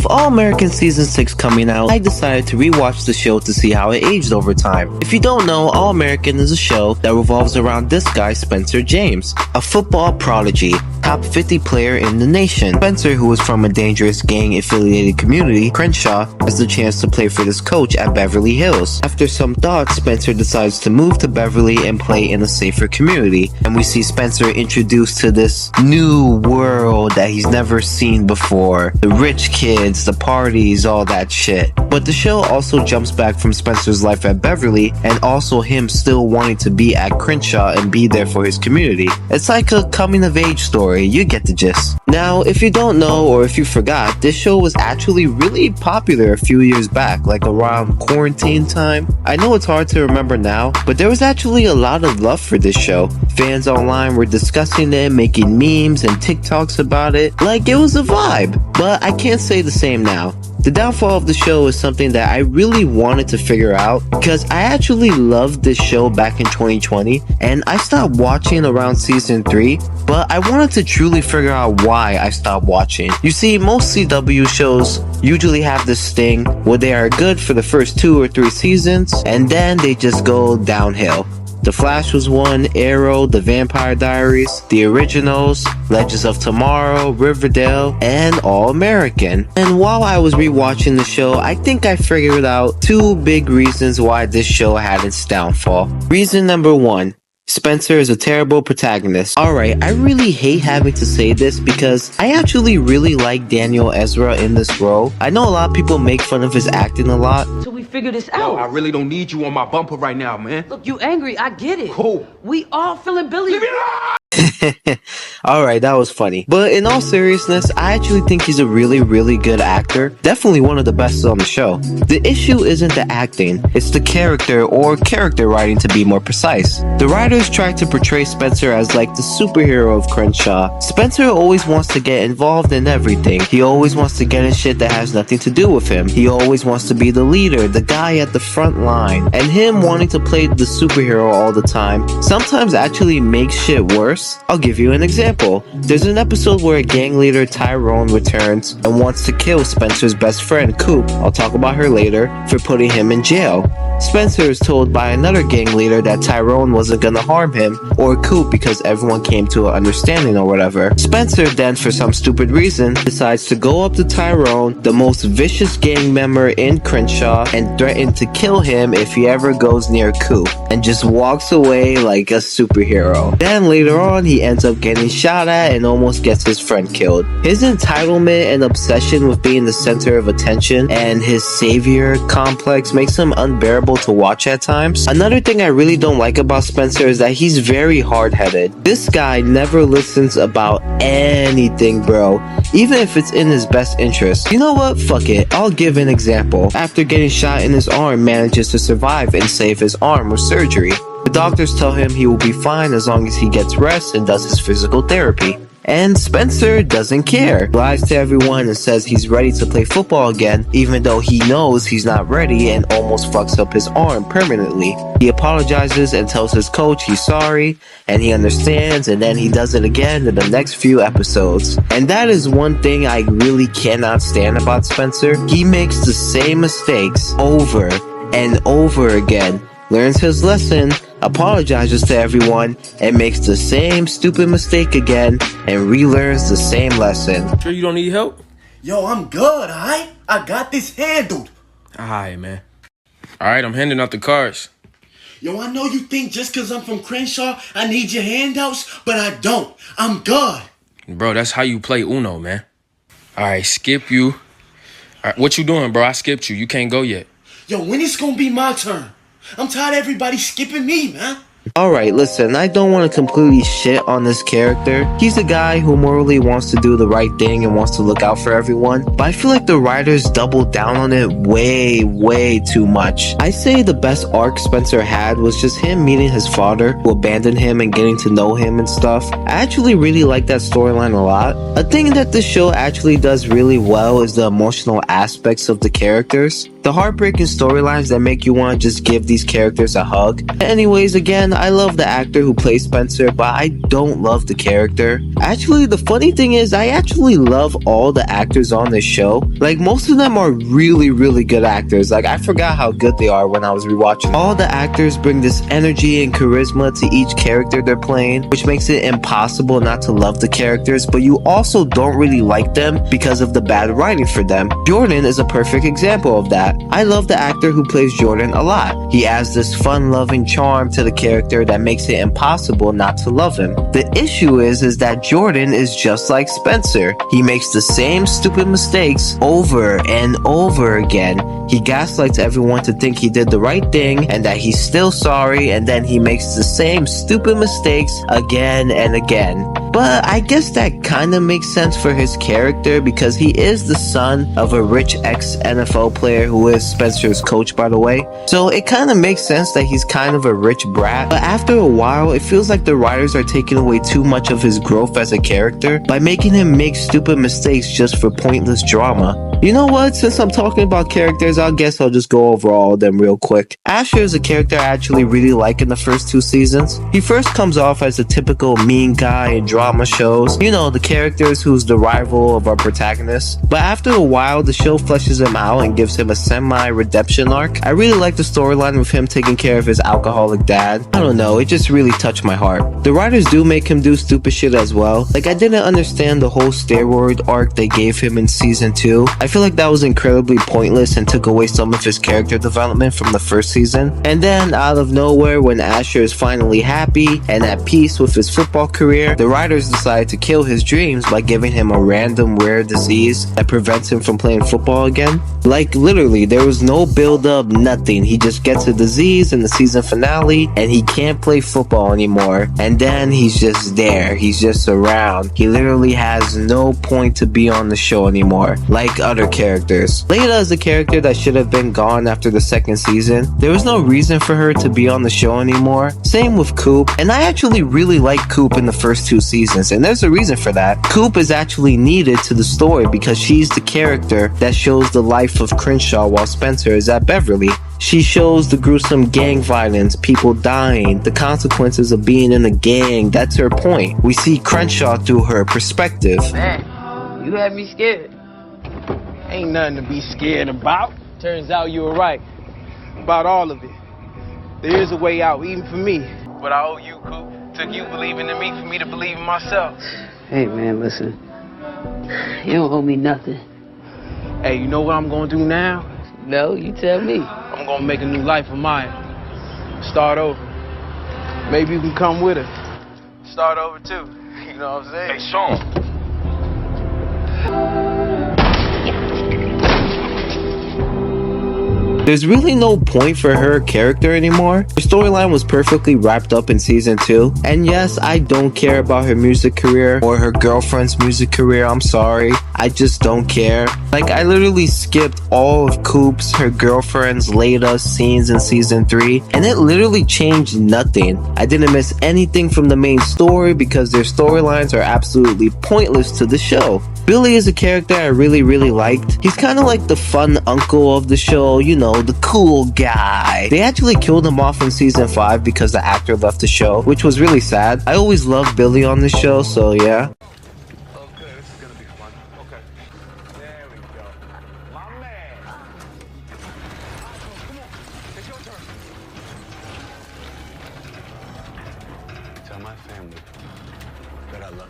With All American Season 6 coming out, I decided to rewatch the show to see how it aged over time. If you don't know, All American is a show that revolves around this guy, Spencer James, a football prodigy, top 50 player in the nation. Spencer, who is from a dangerous gang-affiliated community, Crenshaw, has the chance to play for this coach at Beverly Hills. After some thought, Spencer decides to move to Beverly and play in a safer community, and we see Spencer introduced to this new world that he's never seen before. The rich kids, the parties, all that shit. But the show also jumps back from Spencer's life at Beverly and also him still wanting to be at Crenshaw and be there for his community. It's like a coming of age story, you get the gist. Now, if you don't know or if you forgot, this show was actually really popular a few years back, like around quarantine time. I know it's hard to remember now, but there was actually a lot of love for this show. Fans online were discussing it, making memes and TikToks about it, like it was a vibe. But I can't say the same now. The downfall of the show is something that I really wanted to figure out because I actually loved this show back in 2020 and I stopped watching around season 3, but I wanted to truly figure out why I stopped watching. You see, most CW shows usually have this thing where they are good for the first 2 or 3 seasons and then they just go downhill. The Flash was one, Arrow, The Vampire Diaries, The Originals, Legends of Tomorrow, Riverdale, and All American. And while I was rewatching the show, I think I figured out 2 big reasons why this show had its downfall. Reason number 1. Spencer is a terrible protagonist. Alright, I really hate having to say this because I actually really like Daniel Ezra in this role. I know a lot of people make fun of his acting a lot. Till we figure this out. Yo, I really don't need you on my bumper right now, man. Look, you angry, I get it. Cool. We all feeling Billy. Leave me alone! Alright, that was funny. But in all seriousness, I actually think he's a really good actor. Definitely one of the best on the show. The issue isn't the acting, it's the character or character writing to be more precise. The writers tried to portray Spencer as like the superhero of Crenshaw. Spencer always wants to get involved in everything. He always wants to get in shit that has nothing to do with him. He always wants to be the leader, the guy at the front line. And him wanting to play the superhero all the time sometimes actually makes shit worse. I'll give you an example. There's an episode where a gang leader, Tyrone, returns and wants to kill Spencer's best friend, Coop, I'll talk about her later, for putting him in jail. Spencer is told by another gang leader that Tyrone wasn't gonna harm him or Coop because everyone came to an understanding or whatever. Spencer then, for some stupid reason, decides to go up to Tyrone, the most vicious gang member in Crenshaw, and threaten to kill him if he ever goes near Coop, and just walks away like a superhero. Then later on, he ends up getting shot at and almost gets his friend killed. His entitlement and obsession with being the center of attention and his savior complex makes him unbearable to watch at times. Another thing I really don't like about Spencer is that he's very hard-headed. This guy never listens about anything, bro, even if it's in his best interest. You know what? Fuck it. I'll give an example. After getting shot in his arm, manages to survive and save his arm with surgery. The doctors tell him he will be fine as long as he gets rest and does his physical therapy. And Spencer doesn't care. Lies to everyone and says he's ready to play football again, even though he knows he's not ready and almost fucks up his arm permanently. He apologizes and tells his coach he's sorry, and he understands, and then he does it again in the next few episodes. And that is one thing I really cannot stand about Spencer. He makes the same mistakes over and over again, learns his lesson, apologizes to everyone, and makes the same stupid mistake again and relearns the same lesson. Sure you don't need help? Yo, I'm good, alright? I got this handled. Alright, man. Alright, I'm handing out the cards. Yo, I know you think just cause I'm from Crenshaw, I need your handouts, but I don't. I'm good. Bro, that's how you play Uno, man. Alright, skip you. Alright, what you doing, bro? I skipped you. You can't go yet. Yo, when it's gonna be my turn? I'm tired of everybody skipping me, man. Alright, listen, I don't want to completely shit on this character. He's a guy who morally wants to do the right thing and wants to look out for everyone, but I feel like the writers doubled down on it way too much. I say the best arc Spencer had was just him meeting his father, who abandoned him, and getting to know him and stuff. I actually really like that storyline a lot. A thing that this show actually does really well is the emotional aspects of the characters. The heartbreaking storylines that make you want to just give these characters a hug. Anyways, again, again, I love the actor who plays Spencer, but I don't love the character. Actually, the funny thing is, I actually love all the actors on this show. Like, most of them are really, really good actors. Like, I forgot how good they are when I was rewatching. All the actors bring this energy and charisma to each character they're playing, which makes it impossible not to love the characters, but you also don't really like them because of the bad writing for them. Jordan is a perfect example of that. I love the actor who plays Jordan a lot. He adds this fun-loving charm to the character that makes it impossible not to love him. The issue is that Jordan is just like Spencer. He makes the same stupid mistakes over and over again. He gaslights everyone to think he did the right thing and that he's still sorry, and then he makes the same stupid mistakes again and again. But I guess that kind of makes sense for his character because he is the son of a rich ex-NFL player who is Spencer's coach, by the way. So it kind of makes sense that he's kind of a rich brat. But after a while, it feels like the writers are taking away too much of his growth as a character by making him make stupid mistakes just for pointless drama. You know what? Since I'm talking about characters, I guess I'll just go over all of them real quick. Asher is a character I actually really like in the first 2 seasons. He first comes off as a typical mean guy in drama shows. You know, the characters who's the rival of our protagonist. But after a while, the show fleshes him out and gives him a semi-redemption arc. I really like the storyline with him taking care of his alcoholic dad. I don't know, it just really touched my heart. The writers do make him do stupid shit as well. Like, I didn't understand the whole steroid arc they gave him in season 2. I feel like that was incredibly pointless and took away some of his character development from the first season. And then, out of nowhere, when Asher is finally happy and at peace with his football career, the writers decide to kill his dreams by giving him a random rare disease that prevents him from playing football again. Like, literally, there was no build up, nothing. He just gets a disease in the season finale and he can't play football anymore. And then he's just there. He's just around. He literally has no point to be on the show anymore, like other characters. Layla is a character that should have been gone after the second season. There was no reason for her to be on the show anymore. Same with Coop, and I actually really like Coop in the first 2 seasons, and there's a reason for that. Coop is actually needed to the story because she's the character that shows the life of Crenshaw while Spencer is at Beverly. She shows the gruesome gang violence, people dying, the consequences of being in a gang. That's her point. We see Crenshaw through her perspective. Man, you had me scared. Ain't nothing to be scared about. Turns out you were right about all of it. There is a way out, even for me. But I owe you, Coop. Took you believing in me for me to believe in myself. Hey, man, listen. You don't owe me nothing. Hey, you know what I'm gonna do now? No, you tell me. I'm gonna make a new life of mine. Start over. Maybe you can come with us. Start over too. You know what I'm saying? Hey, Sean. There's really no point for her character anymore. Her storyline was perfectly wrapped up in season 2. And yes, I don't care about her music career or her girlfriend's music career. I'm sorry. I just don't care. Like, I literally skipped all of Coop's, her girlfriend's, Layla's scenes in season 3. And it literally changed nothing. I didn't miss anything from the main story because their storylines are absolutely pointless to the show. Billy is a character I really liked. He's kind of like the fun uncle of the show, you know, the cool guy. They actually killed him off in season 5 because the actor left the show, which was really sad. I always loved Billy on the show, so yeah. Okay, this is gonna be fun. Okay. There we go. My man. Come on. It's your turn. Tell my family that I love them.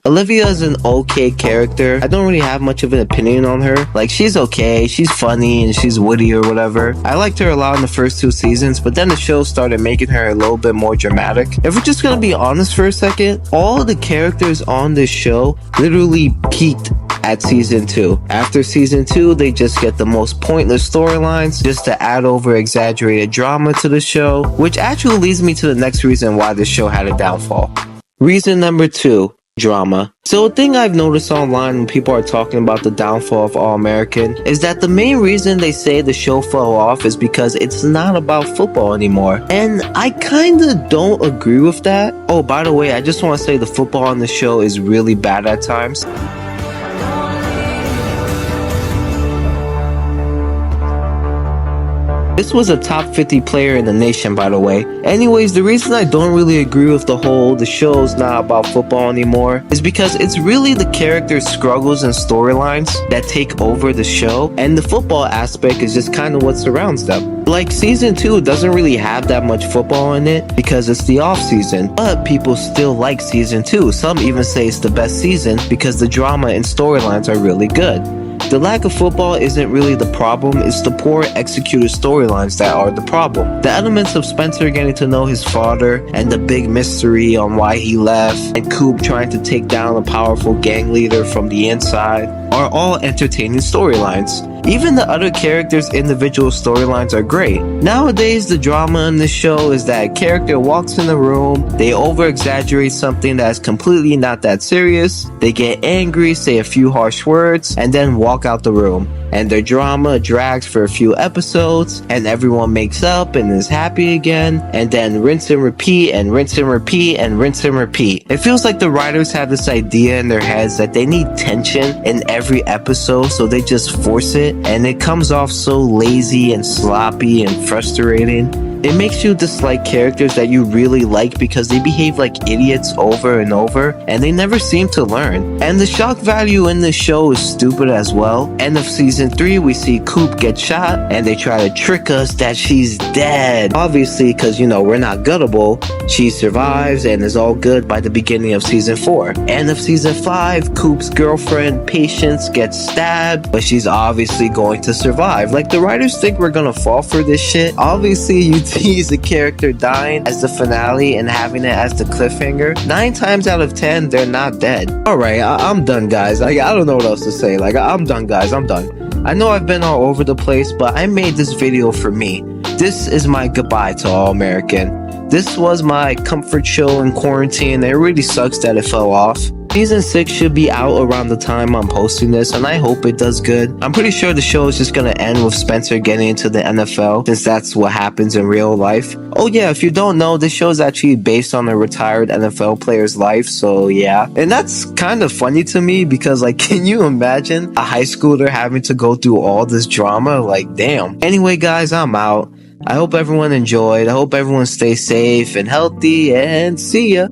Olivia is an okay character. I don't really have much of an opinion on her. Like, she's okay, she's funny, and she's witty or whatever. I liked her a lot in the first 2 seasons, but then the show started making her a little bit more dramatic. If we're just gonna be honest for a second, all of the characters on this show literally peaked at season 2. After season 2, they just get the most pointless storylines just to add over exaggerated drama to the show, which actually leads me to the next reason why this show had a downfall. Reason number 2. Drama. So a thing I've noticed online when people are talking about the downfall of All American is that the main reason they say the show fell off is because it's not about football anymore. And I kinda don't agree with that. Oh, by the way, I just want to say the football on the show is really bad at times. This was a top 50 player in the nation, by the way. Anyways, the reason I don't really agree with the show's not about football anymore is because it's really the characters' struggles and storylines that take over the show, and the football aspect is just kind of what surrounds them. Like, season 2 doesn't really have that much football in it because it's the off season, but people still like season 2. Some even say it's the best season because the drama and storylines are really good. The lack of football isn't really the problem, it's the poor executed storylines that are the problem. The elements of Spencer getting to know his father and the big mystery on why he left, and Coop trying to take down a powerful gang leader from the inside, are all entertaining storylines. Even the other characters' individual storylines are great. Nowadays, the drama in this show is that a character walks in the room, they over-exaggerate something that is completely not that serious, they get angry, say a few harsh words, and then walk out the room. And their drama drags for a few episodes, and everyone makes up and is happy again, and then rinse and repeat, and rinse and repeat, and rinse and repeat. It feels like the writers have this idea in their heads that they need tension in every episode, so they just force it, and it comes off so lazy and sloppy and frustrating. It makes you dislike characters that you really like because they behave like idiots over and over, and they never seem to learn. And the shock value in this show is stupid as well. End of season 3, we see Coop get shot, and they try to trick us that she's dead. Obviously, because, you know, we're not gullible, she survives and is all good by the beginning of season 4. End of season 5, Coop's girlfriend, Patience, gets stabbed, but she's obviously going to survive. Like, the writers think we're gonna fall for this shit. Obviously, you tease a character dying as the finale and having it as the cliffhanger. 9 times out of 10, they're not dead. Alright, I'm done, guys. I don't know what else to say. Like, I'm done, guys. I'm done. I know I've been all over the place, but I made this video for me. This is my goodbye to All American. This was my comfort show in quarantine. It really sucks that it fell off. Season 6 should be out around the time I'm posting this, and I hope it does good. I'm pretty sure the show is just gonna end with Spencer getting into the NFL, since that's what happens in real life. Oh yeah, if you don't know, this show is actually based on a retired NFL player's life, so yeah. And that's kind of funny to me, because like, can you imagine a high schooler having to go through all this drama? Like, damn. Anyway guys, I'm out. I hope everyone enjoyed. I hope everyone stays safe and healthy, and see ya.